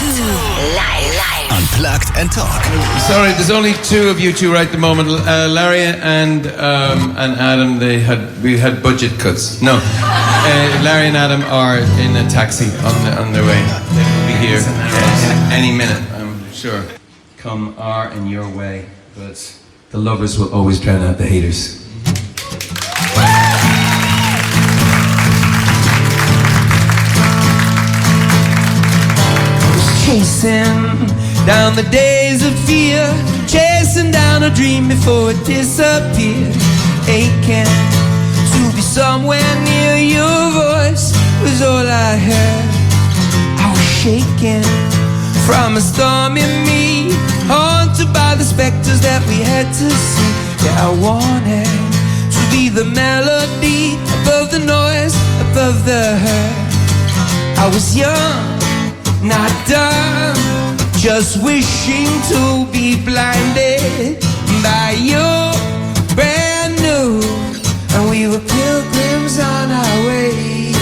Live. Unplugged and Talk. Sorry, there's only two of you two right at the moment. Larry and Adam, we had budget cuts. No, Larry and Adam are in a taxi on their way. They will be here any minute, I'm sure. Come our and your way, but the lovers will always drown out the haters. Chasing down the days of fear, chasing down a dream before it disappeared. Aching to be somewhere near your voice was all I heard. I was shaking from a storm in me, haunted by the specters that we had to see. Yeah, I wanted to be the melody above the noise, above the hurt. I was young, not done, just wishing to be blinded by you, brand new, and we were pilgrims on our way.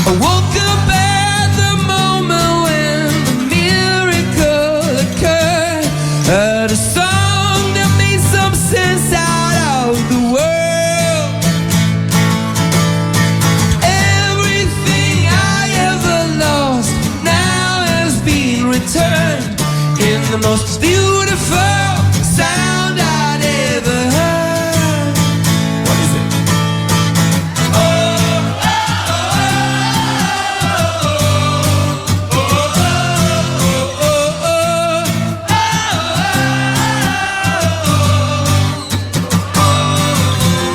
I woke up at the moment when the miracle occurred. Heard a song that made some sense out of the world. Returned in the most beautiful sound I'd ever heard. What is it? Oh, oh, oh, oh, oh, oh.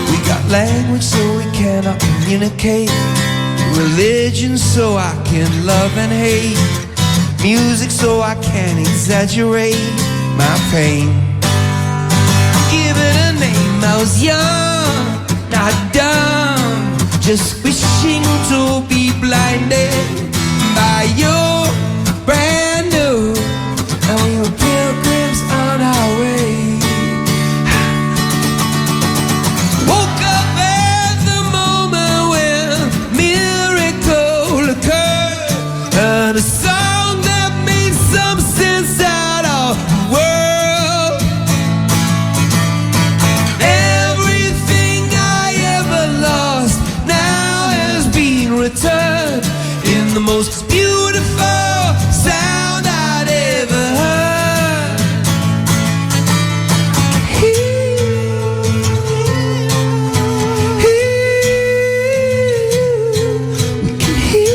We got language so we cannot communicate, religion so I can love and hate, music so I can't exaggerate my pain. Give it a name, I was young, not dumb, just wishing to be blinded by you, brand new, and we were pilgrims on our way. Woke up at the moment when miracle occurred, heard a song some sense out of the world. Everything I ever lost now has been returned in the most beautiful sound I'd ever heard. We can hear.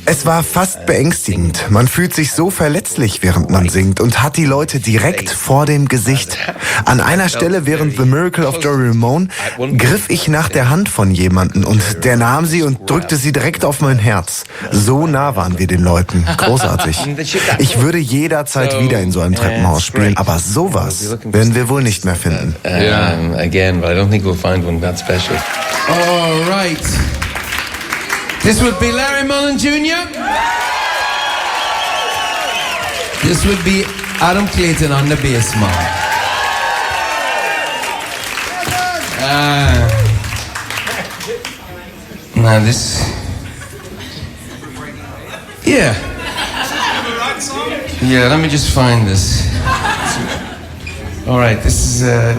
Es war fast beängstigend. Man fühlt sich so verletzlich, während man singt und hat die Leute direkt vor dem Gesicht. An einer Stelle während The Miracle of Joey Ramone griff ich nach der Hand von jemandem und der nahm sie und drückte sie direkt auf mein Herz. So nah waren wir den Leuten. Großartig. Ich würde jederzeit wieder in so einem Treppenhaus spielen, aber sowas werden wir wohl nicht mehr finden. Again, but I don't think we'll find one that special. All right. This would be Larry Mullen Jr. This would be Adam Clayton on the bass, man. Now this... Yeah. Yeah, let me just find this. All right, this is...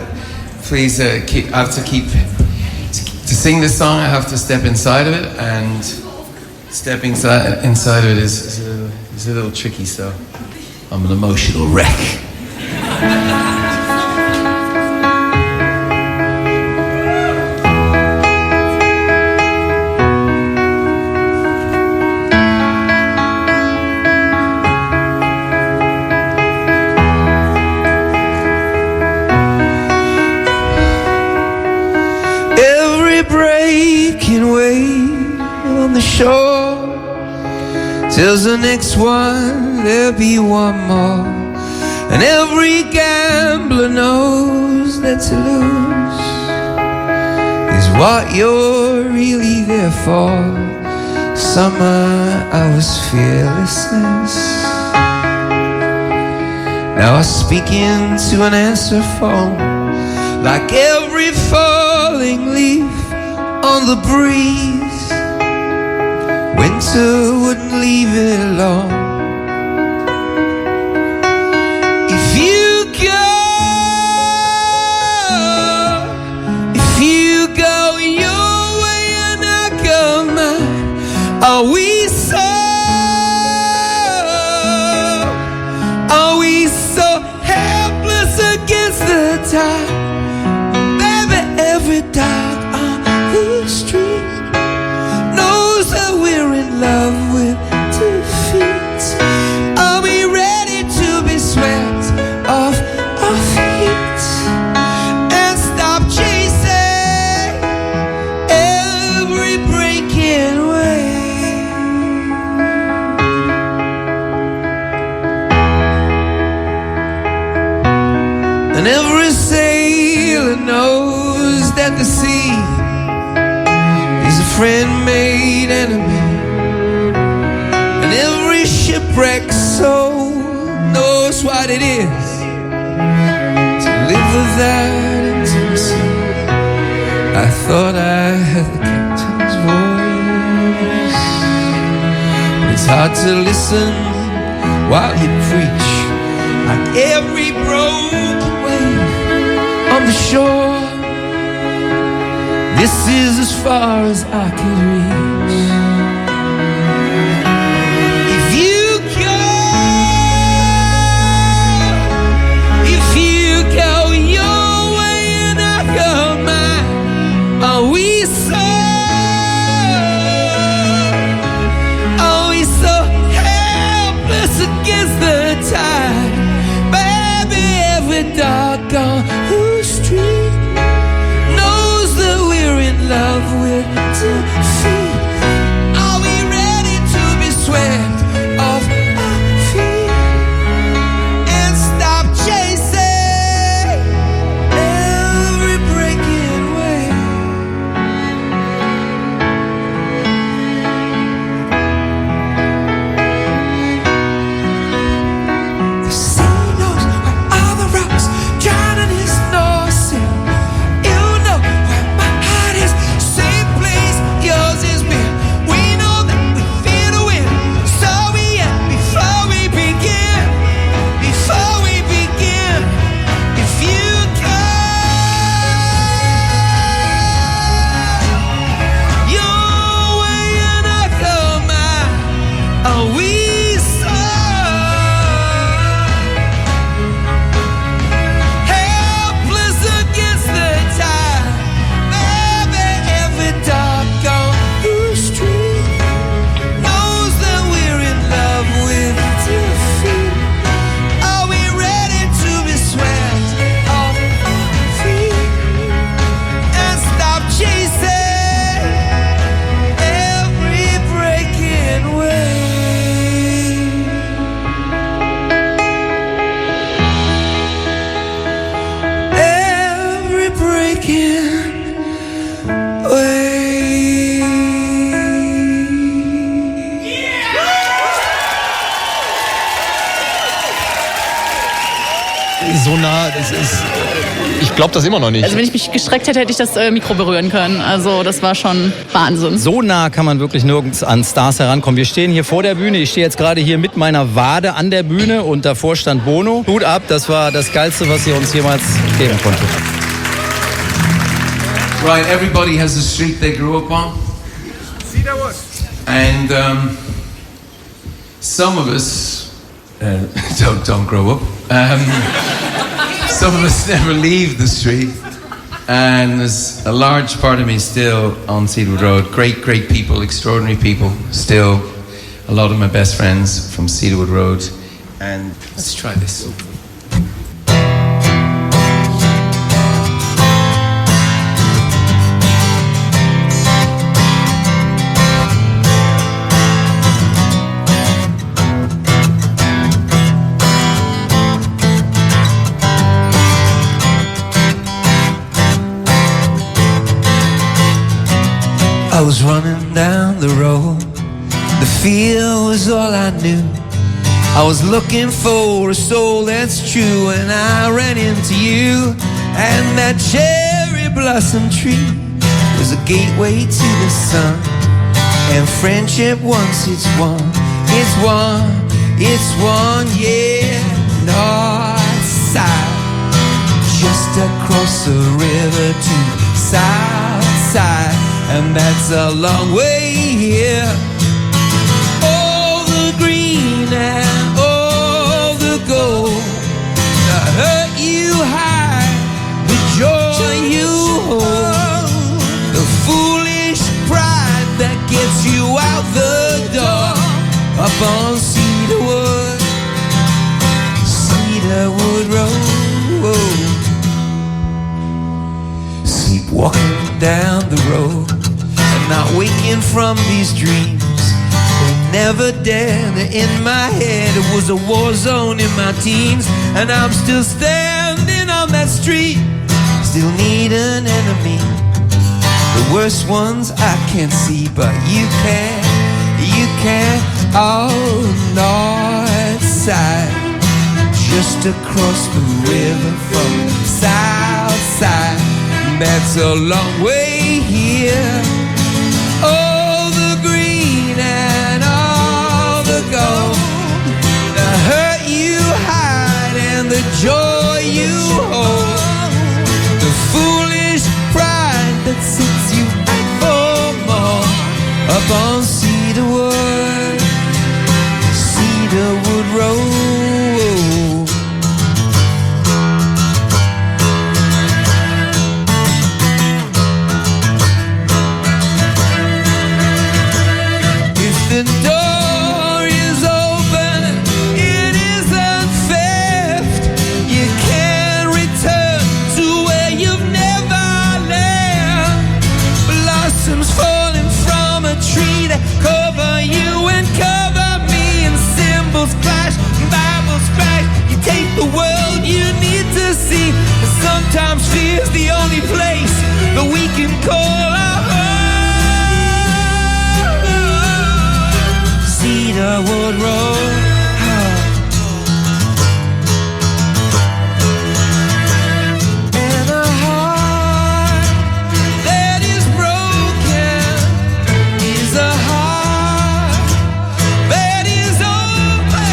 Please, I have to keep... To sing this song, I have to step inside of it, and stepping inside of it is a little tricky, so I'm an emotional wreck. Breaking wave on the shore tells the next one there'll be one more, and every gambler knows that to lose is what you're really there for. Summer I was fearlessness, now I speak into an answer phone, like every falling leaf on the breeze. Winter wouldn't leave it alone. If you go your way and I go mine, are we so helpless against the tide? Baby, every dog the street knows that we're in love with defeat. Are we ready to be swept off our feet and stop chasing every breaking wave? And every sailor knows that the sea is a friend-made enemy, and every shipwrecked soul knows what it is to live without intimacy. I thought I had the captain's voice, but it's hard to listen while you preach, like every broken wave on the shore. This is as far as I could reach. If you go your way and I go mine, are we so helpless against the tide? Baby, every doggone street love with defeat. Are we ready to be swept off our feet and stop chasing every breaking wave? The sea knows where all the rocks drowning his north sea. Yours is me. We know that we fear to win. So we end before we begin. Before we begin. If you go your way and I go mine, are we so helpless against the tide? Baby, every dog street knows that we're in love with defeat. Are we ready to be swept off our feet and stop chasing every breaking wave? Every breaking wave. So nah, das ist... Ich Ich glaube das immer noch nicht. Also wenn ich mich gestreckt hätte, hätte ich das Mikro berühren können. Also das war schon Wahnsinn. So nah kann man wirklich nirgends an Stars herankommen. Wir stehen hier vor der Bühne. Ich stehe jetzt gerade hier mit meiner Wade an der Bühne und davor stand Bono. Hut ab, das war das Geilste, was ihr uns jemals geben konntet. Right, everybody has a street they grew up on. Cedarwood. And some of us don't grow up. Some of us never leave the street. And there's a large part of me still on Cedarwood Road. Great, great people, extraordinary people. Still, a lot of my best friends from Cedarwood Road. And let's try this. I was running down the road, the field was all I knew. I was looking for a soul that's true, and I ran into you. And that cherry blossom tree was a gateway to the sun. And friendship, once it's one, it's one, it's one, yeah. North side, just across the river to south side. And that's a long way here. All the green and all the gold, the hurt you hide, the joy you hold, the foolish pride that gets you out the door. Up on Cedarwood Road. Sleepwalking down the road, not waking from these dreams. They never dared, they're in my head. It was a war zone in my teens, and I'm still standing on that street. Still need an enemy. The worst ones I can't see, but you can. Oh, north side, just across the river from the south side. That's a long way here. All the green and all the gold, the hurt you hide and the joy you hold, the foolish pride that sets you out for more. Up on Cedarwood Road. The door is open, it isn't theft. You can return to where you've never left. Blossoms falling from a tree that cover you and cover me, and cymbals clash, Bibles crash. You take the world you need to see, and sometimes fear's the only place that we can call our home. Cedarwood Road. And a heart that is broken is a heart that is open.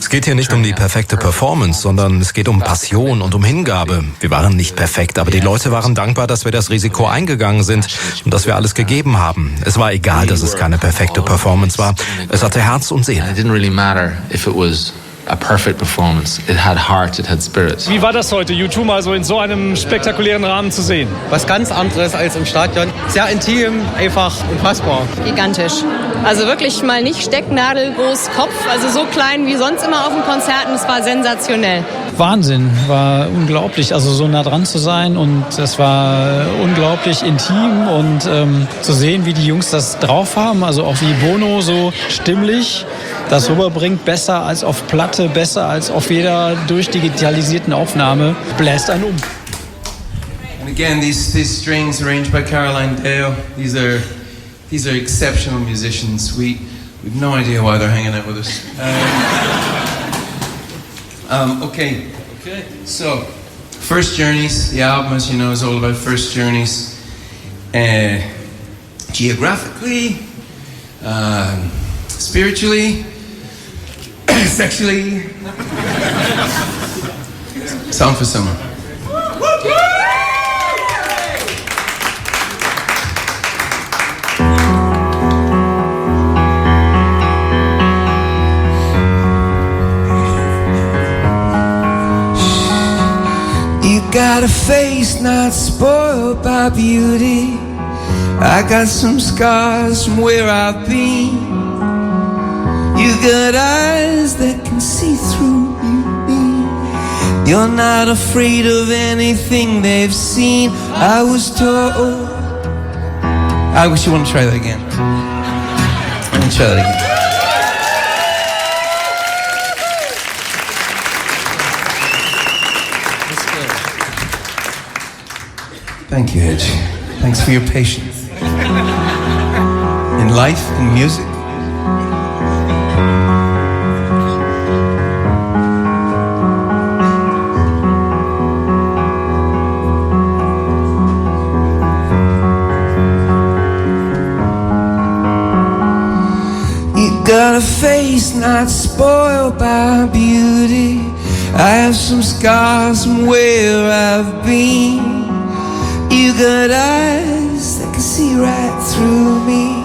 Es geht hier nicht um die perfekte Performance, sondern es geht um Passion und um Hingabe. Wir waren nicht perfekt, aber die Leute waren dankbar, dass wir das Risiko eingegangen sind und dass wir alles gegeben haben. Es war egal, dass es keine perfekte Performance war. Es hatte Herz und Seele. a perfect performance. It had heart, it had spirit. Wie war das heute, U2 mal so in so einem spektakulären Rahmen zu sehen? Was ganz anderes als im Stadion. Sehr intim, einfach unfassbar. Gigantisch. Also wirklich mal nicht stecknadelgroß Kopf, also so klein wie sonst immer auf den Konzerten. Das war sensationell. Wahnsinn, war unglaublich, also so nah dran zu sein und das war unglaublich intim und zu sehen, wie die Jungs das drauf haben, also auch wie Bono so stimmlich das rüberbringt, besser als auf Platte, besser als auf jeder durchdigitalisierten Aufnahme, bläst einen um. And again, these strings arranged by Caroline Dale, these are exceptional musicians. We've no idea why they're hanging out with us. Okay, so First Journeys, the album, as you know, is all about first journeys, geographically, spiritually, sexually. Song for Summer. Got a face not spoiled by beauty. I got some scars from where I've been. You got eyes that can see through me. You're not afraid of anything they've seen. I was told. I wish you want to try that again. Let me try that again. Thank you, Edge. Thanks for your patience. In life, in music. You got a face not spoiled by beauty. I have some scars from where I've been. You got eyes that can see right through me.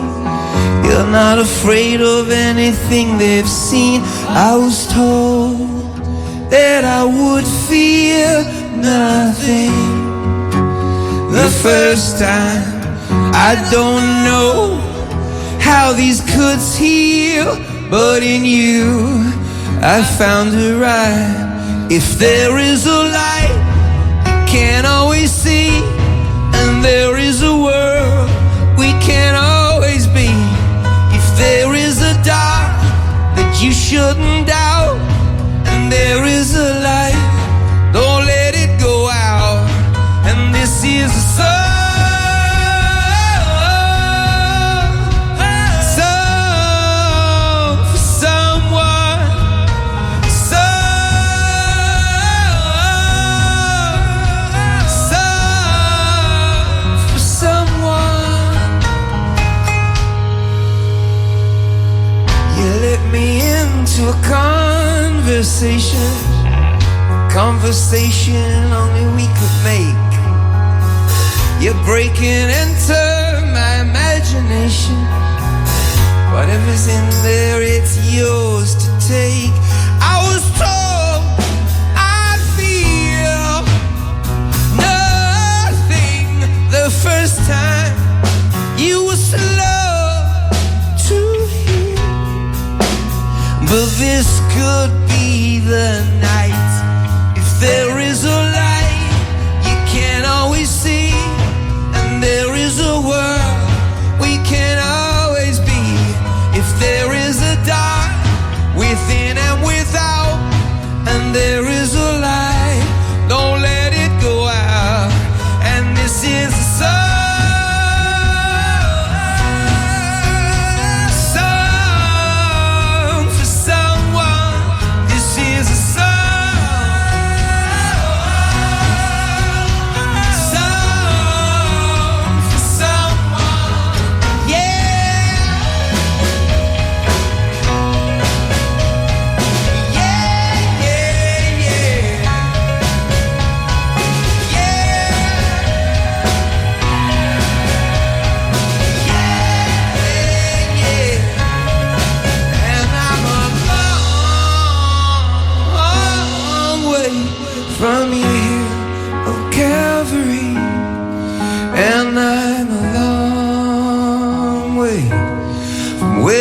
You're not afraid of anything they've seen. I was told that I would fear nothing the first time. I don't know how these cuts heal, but in you I found it right. If there is a light you can't always see, and there is a world we can't always be. If there is a dark that you shouldn't doubt, and there is a light, don't let it go out. And this is a song for someone, to a conversation only we could make. You break and enter my imagination. Whatever's in there, it's yours to take. I was told I'd feel nothing the first time. You were slow to hear, but this could be the night. If there is a light you can't always see, and there is a world we can't always be. If there is a dark within and without, and there is a light, don't let it go out. And this is a song for someone. This is a song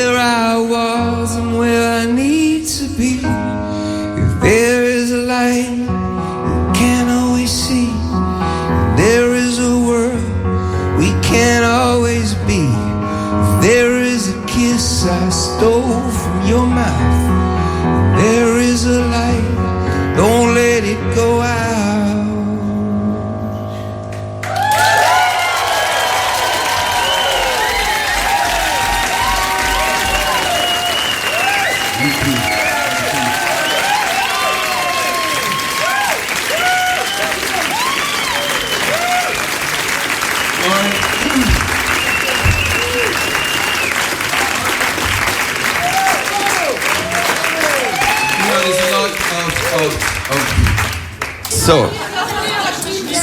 where I was and where I need to be. If there is a light you can't always see, there is a world we can't always be. If there is a kiss I stole from your mouth, there is a light, don't let it go out.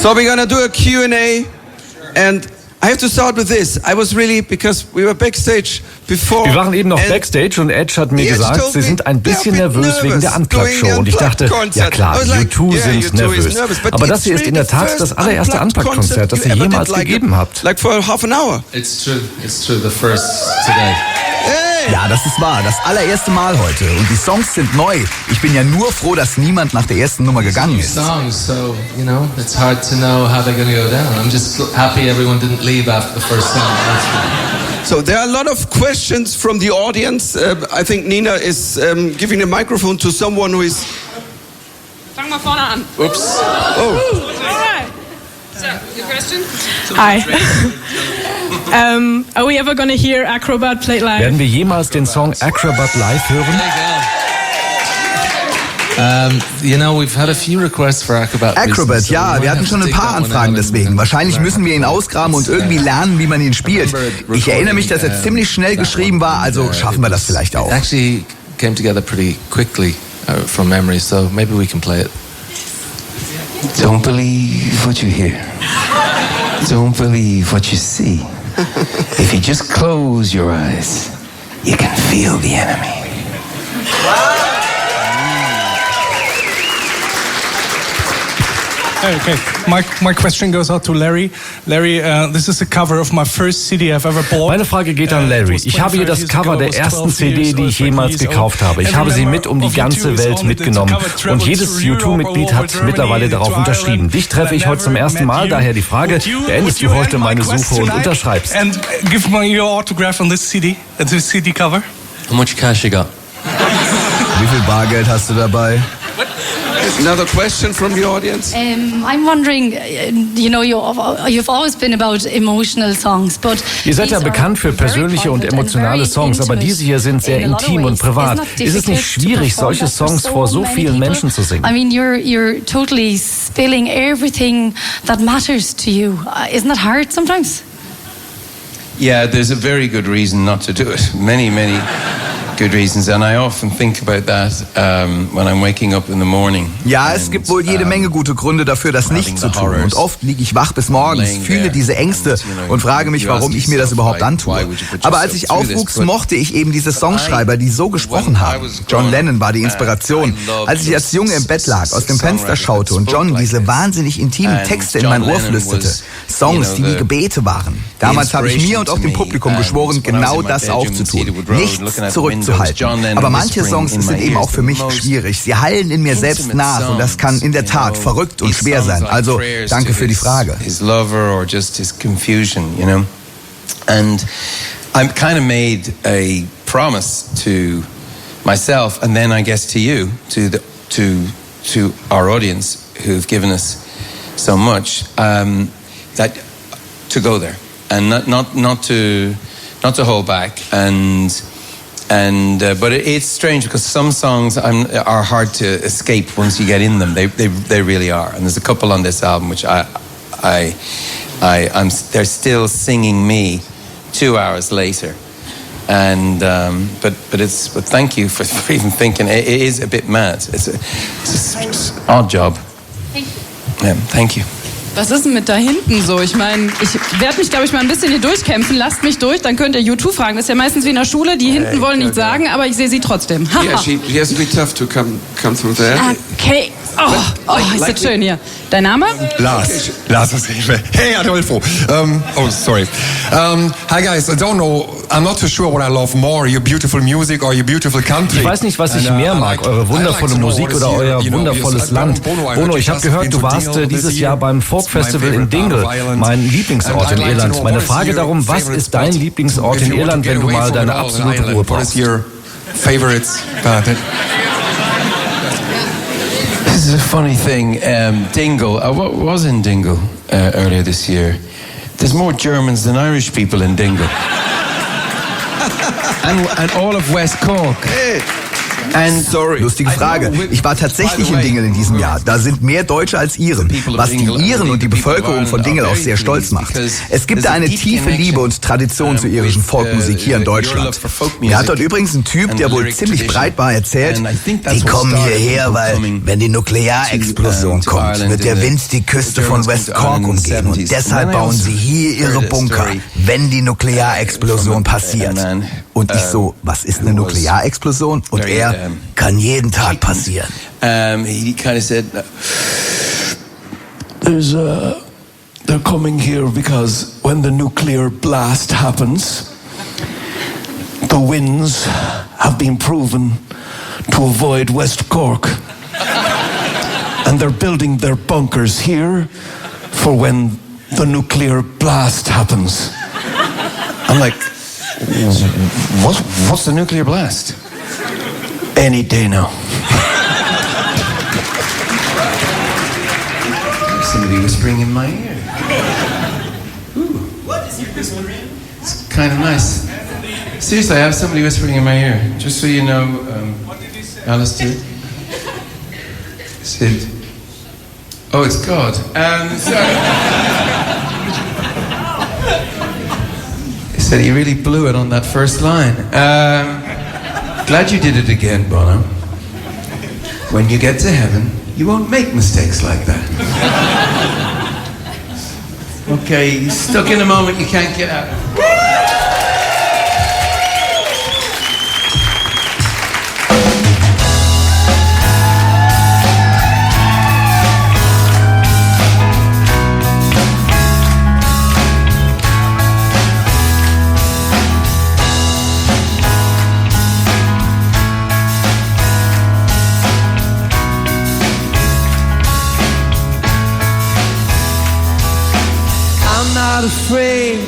So we're gonna do a Q&A, and I have to start with this. I was really, because we were backstage before. Wir waren eben noch Backstage und Edge hat mir gesagt, sie sind ein bisschen nervös wegen der Unplugged-Show. Und ich dachte, ja klar, U2 sind nervös. Aber das hier ist in der Tat das allererste Unplugged-Konzert, das ihr jemals gegeben habt. Like for half an hour. It's true, the first today. Ja, das ist wahr. Das allererste Mal heute. Und die Songs sind neu. Ich bin ja nur froh, dass niemand nach der ersten Nummer gegangen ist. Songs, so, you know, it's hard to know how they're going to go down. I'm just happy everyone didn't leave after the first song. So there are a lot of questions from the audience. I think Nina is giving a microphone to someone who is... Fang mal vorne an. Oops. Oh. Alright. So, your question? Hi. Are we ever going to hear Acrobat played live? Werden wir jemals den Song Acrobat live hören? You know, we've had a few requests for Acrobat. Acrobat, ja, wir hatten schon ein paar Anfragen deswegen. Wahrscheinlich müssen wir ihn ausgraben und irgendwie lernen, wie man ihn spielt. Ich erinnere mich, dass er ziemlich schnell geschrieben war, also schaffen wir das vielleicht auch. It actually came together pretty quickly from memory, so maybe we can play it. Don't believe what you hear. Don't believe what you see. If you just close your eyes, you can feel the enemy. Okay, my question goes out to Larry. Larry, this is a cover of my first CD I've ever bought. Meine Frage geht an Larry. Ich habe hier das Cover der ersten CD, die ich jemals gekauft habe. Ich habe sie mit um die ganze Welt mitgenommen. Und jedes U2-Mitglied hat mittlerweile darauf unterschrieben. Dich treffe ich heute zum ersten Mal, daher die Frage, beendest du heute meine Suche und unterschreibst. And give me your autograph on this CD cover. How much cash you got? Wie viel Bargeld hast du dabei? Another question from the audience. I'm wondering, you know, you've always been about emotional songs, but ihr seid ja bekannt für persönliche und emotionale Songs, aber diese hier sind sehr intim und privat. Ist es nicht schwierig, solche Songs vor so vielen Menschen zu singen? I mean, you're totally spilling everything that matters to you. Isn't that hard sometimes? Yeah, there's a very good reason not to do it. Many good reasons, and I often think about that when I'm waking up in the morning. Ja, es gibt wohl jede Menge gute Gründe dafür, das nicht zu tun. Und oft liege ich wach bis morgens, fühle diese Ängste und frage mich, warum ich mir das überhaupt antue. Aber als ich aufwuchs, mochte ich eben diese Songschreiber, die so gesprochen haben. John Lennon war die Inspiration. Als ich als Junge im Bett lag, aus dem Fenster schaute und John diese wahnsinnig intimen Texte in mein Ohr flüsterte. Songs, die wie Gebete waren. Damals habe ich mir und auch dem Publikum geschworen, genau das auch zu tun. Nichts zurückzuhalten. Aber manche Songs sind eben auch für mich schwierig. Sie hallen in mir selbst nach und das kann in der Tat verrückt und schwer sein. Also danke für die Frage. His lover or just his confusion, you know. And I kind of made a promise to myself, and then I guess to you, to our audience who've given us so much, that to go there and not to hold back but it's strange because some songs are hard to escape once you get in them. They really are. And there's a couple on this album which they're still singing me 2 hours later. And but thank you for even thinking. It is a bit mad. It's an odd job. Thank you. Yeah, thank you. Was ist denn mit da hinten so? Ich meine, ich werde mich, glaube ich, mal ein bisschen hier durchkämpfen. Lasst mich durch, dann könnt ihr U2 fragen. Das ist ja meistens wie in der Schule. Die hinten wollen nichts sagen, aber ich sehe sie trotzdem. Yeah, she has to be tough to come through there. Okay, Ist das schön hier. Dein Name? Lars. Lars ist Hey, Adolfo. Sorry. Hi guys, I don't know. I'm not too sure what I love more, your beautiful music or your beautiful country. Ich weiß nicht, was ich mehr mag, eure wundervolle Musik oder euer wundervolles Land. Bono, ich habe gehört, du warst dieses Jahr beim Folk Festival in Dingle, mein Lieblingsort in Irland. Meine Frage darum, was ist dein Lieblingsort in Irland, wenn du mal deine absolute Ruhe brauchst? This is a funny thing. Dingle. I was in Dingle earlier this year. There's more Germans than Irish people in Dingle. and all of West Cork. Sorry. Lustige Frage. Ich war tatsächlich in Dingle in diesem Jahr. Da sind mehr Deutsche als Iren, was die Iren und die Bevölkerung von Dingle auch sehr stolz macht. Es gibt da eine tiefe Liebe und Tradition zur irischen Folkmusik hier in Deutschland. Mir hat dort übrigens ein Typ, der wohl ziemlich breit war, erzählt, die kommen hierher, weil wenn die Nuklearexplosion kommt, wird der Wind die Küste von West Cork umgehen und deshalb bauen sie hier ihre Bunker, wenn die Nuklearexplosion passiert. Und ich so, was ist eine Nuklearexplosion? Und er, kann jeden Tag passieren. He kind of said, they're coming here because when the nuclear blast happens, the winds have been proven to avoid West Cork. And they're building their bunkers here for when the nuclear blast happens. I'm like, what's the nuclear blast? Any day now. Somebody whispering in my ear. Ooh. What is he whispering? It's kind of nice. Seriously, I have somebody whispering in my ear. Just so you know, Alistair. Sid. Oh, it's God. Sorry. He said he really blew it on that first line. Glad you did it again, Bono. When you get to heaven, you won't make mistakes like that. Okay, you're stuck in a moment you can't get out. Afraid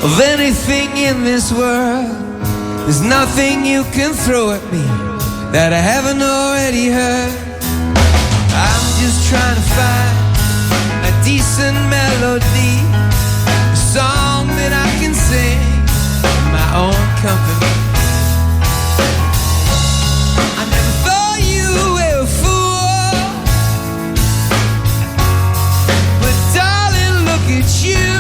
of anything in this world. There's nothing you can throw at me that I haven't already heard. I'm just trying to find a decent melody, a song that I can sing in my own company. I never thought you were a fool, but darling, look at you.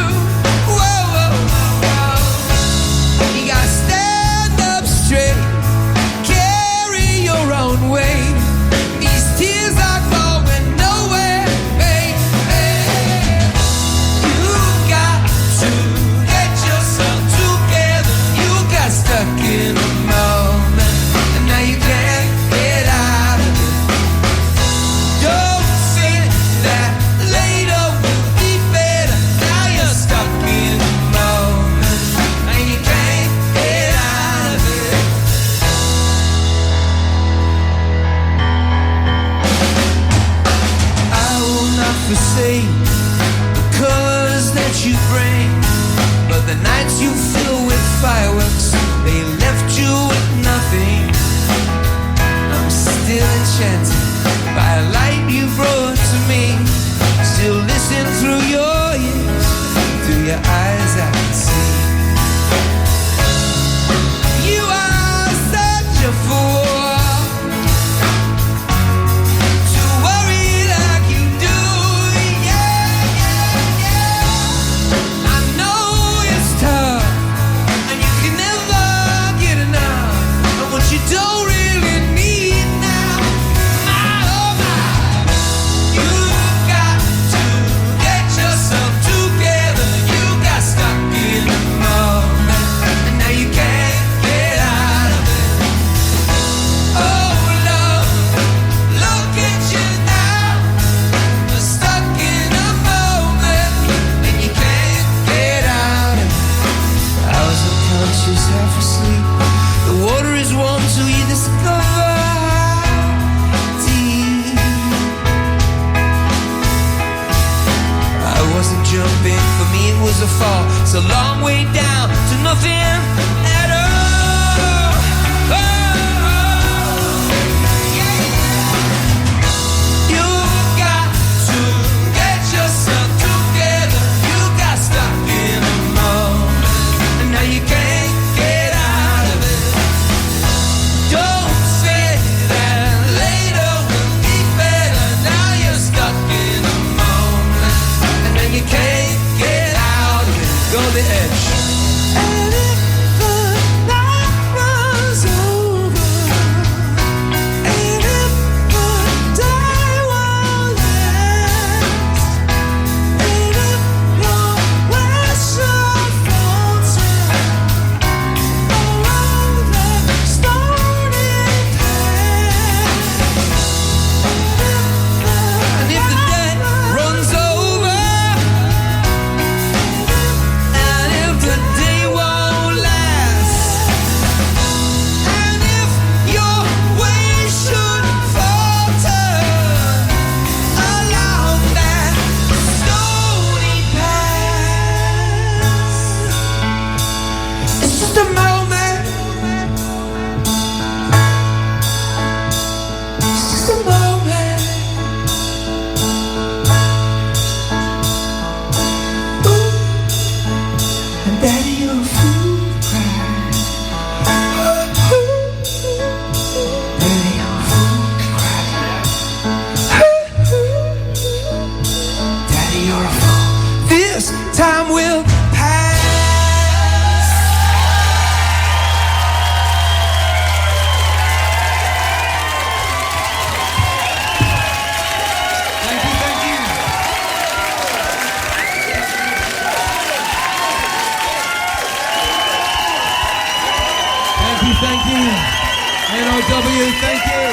NOW, thank you.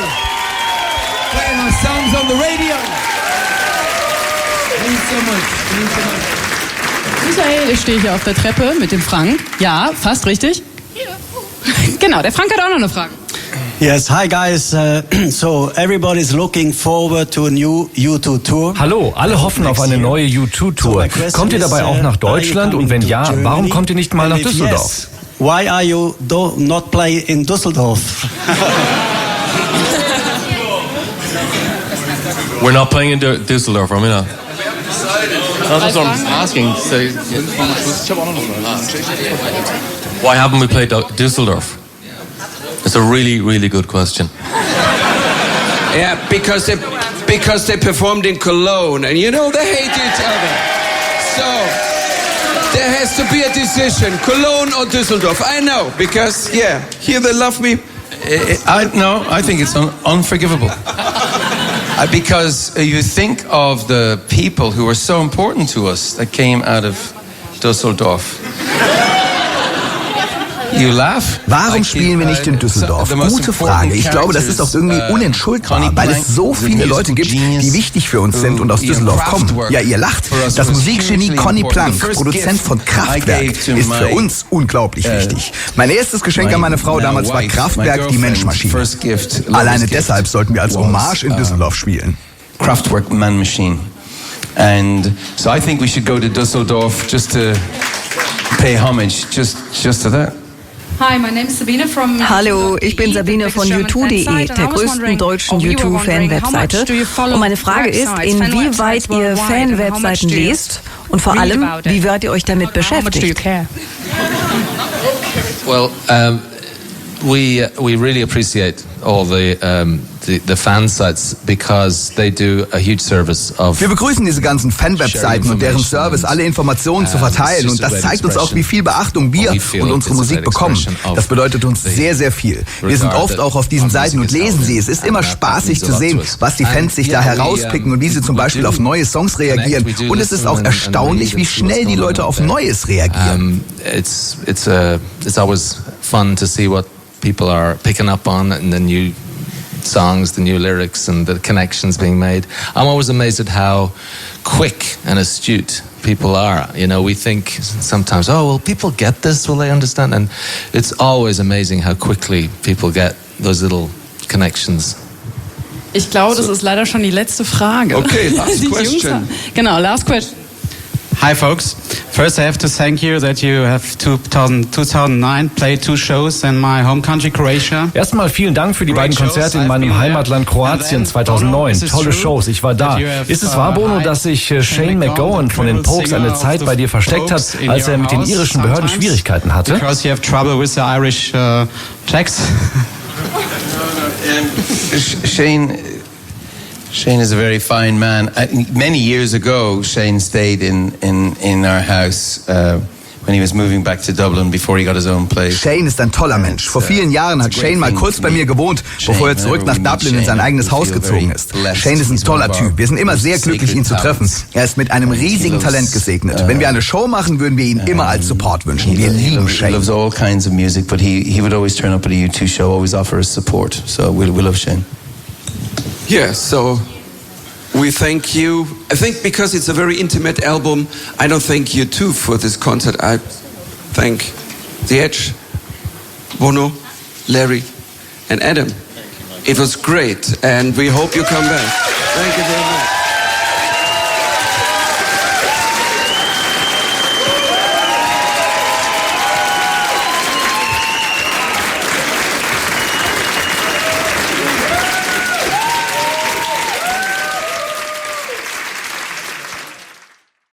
Playing our songs on the radio. Thanks so much. Thanks so much. Michael, ich stehe hier auf der Treppe mit dem Frank. Ja, fast richtig. Genau, der Frank hat auch noch eine Frage. Yes, hi guys. So everybody's looking forward to a new U2 tour. Hallo, alle hoffen auf eine neue U2-Tour. Kommt ihr dabei auch nach Deutschland? Und wenn ja, warum kommt ihr nicht mal nach Düsseldorf? Why are you not play in Düsseldorf? We're not playing in Düsseldorf, I mean. That's what I'm asking. So, why haven't we played Düsseldorf? It's a really, really good question. Yeah, because they performed in Cologne, and you know they hate each other. So there has to be a decision: Cologne or Düsseldorf. I know because here they love me. I think it's unforgivable. Because you think of the people who were so important to us that came out of Düsseldorf. You laugh? Warum spielen wir nicht in Düsseldorf? Gute Frage. Ich glaube, das ist auch irgendwie unentschuldbar, weil es so viele Leute gibt, die wichtig für uns sind und aus Düsseldorf kommen. Ja, ihr lacht. Das Musikgenie Conny Plank, Produzent von Kraftwerk, ist für uns unglaublich wichtig. Mein erstes Geschenk an meine Frau damals war Kraftwerk, die Menschmaschine. Alleine deshalb sollten wir als Hommage in Düsseldorf spielen. Kraftwerk Man Machine. And so I think we should go to Düsseldorf just to pay homage just to that. Hi, my name is Sabine from Hallo, ich bin Sabine von U2.de, der größten deutschen U2-Fan-Webseite. Und meine Frage ist, inwieweit ihr Fan-Webseiten lest und vor allem, wie weit ihr euch damit beschäftigt? Well, we really appreciate all the fan sites because they do a huge service of. Wir begrüßen diese ganzen Fan-Webseiten und deren Service, alle Informationen zu verteilen, und das zeigt uns auch, wie viel Beachtung wir und unsere Musik bekommen. Das bedeutet uns sehr, sehr viel. Wir sind oft auch auf diesen Seiten und lesen sie. Es ist immer spaßig zu sehen, was die Fans sich da herauspicken und wie sie zum Beispiel auf neue Songs reagieren. Und es ist auch erstaunlich, wie schnell die Leute auf Neues reagieren. It's always fun to see what people are picking up on and the new songs, the new lyrics and the connections being made. I'm always amazed at how quick and astute people are. You know, we think sometimes, oh, will people get this? Will they understand? And it's always amazing how quickly people get those little connections. Ich glaube, das ist leider schon die letzte Frage. Okay, last question. Genau, last question. Hi folks, first I have to thank you that you have 2009 played 2 shows in my home country Croatia. Erstmal vielen Dank für die beiden Konzerte in meinem Heimatland Kroatien 2009. Tolle Shows, ich war da. Ist es wahr, Bono, dass sich Shane MacGowan von den Pogues eine Zeit bei dir versteckt hat, als er mit den irischen Behörden Schwierigkeiten hatte? Because you have trouble with the Irish checks. Shane is a very fine man. Many years ago, Shane stayed in our house when he was moving back to Dublin before he got his own place. Shane ist ein toller Mensch. Vor vielen Jahren hat Shane mal kurz bei mir gewohnt, bevor er zurück nach Dublin in sein eigenes Haus gezogen ist. Shane ist ein toller Typ. Wir sind immer sehr glücklich, ihn zu treffen. Er ist mit einem riesigen Talent gesegnet. Wenn wir eine Show machen, würden wir ihn immer als Support wünschen. Wir lieben Shane. He loves all kinds of music, but he would always turn up at a U2 show, always offer us support. So we love Shane. Yeah, so we thank you. I think because it's a very intimate album, I don't thank you too for this concert. I thank The Edge, Bono, Larry, and Adam. It was great, and we hope you come back. Thank you very much.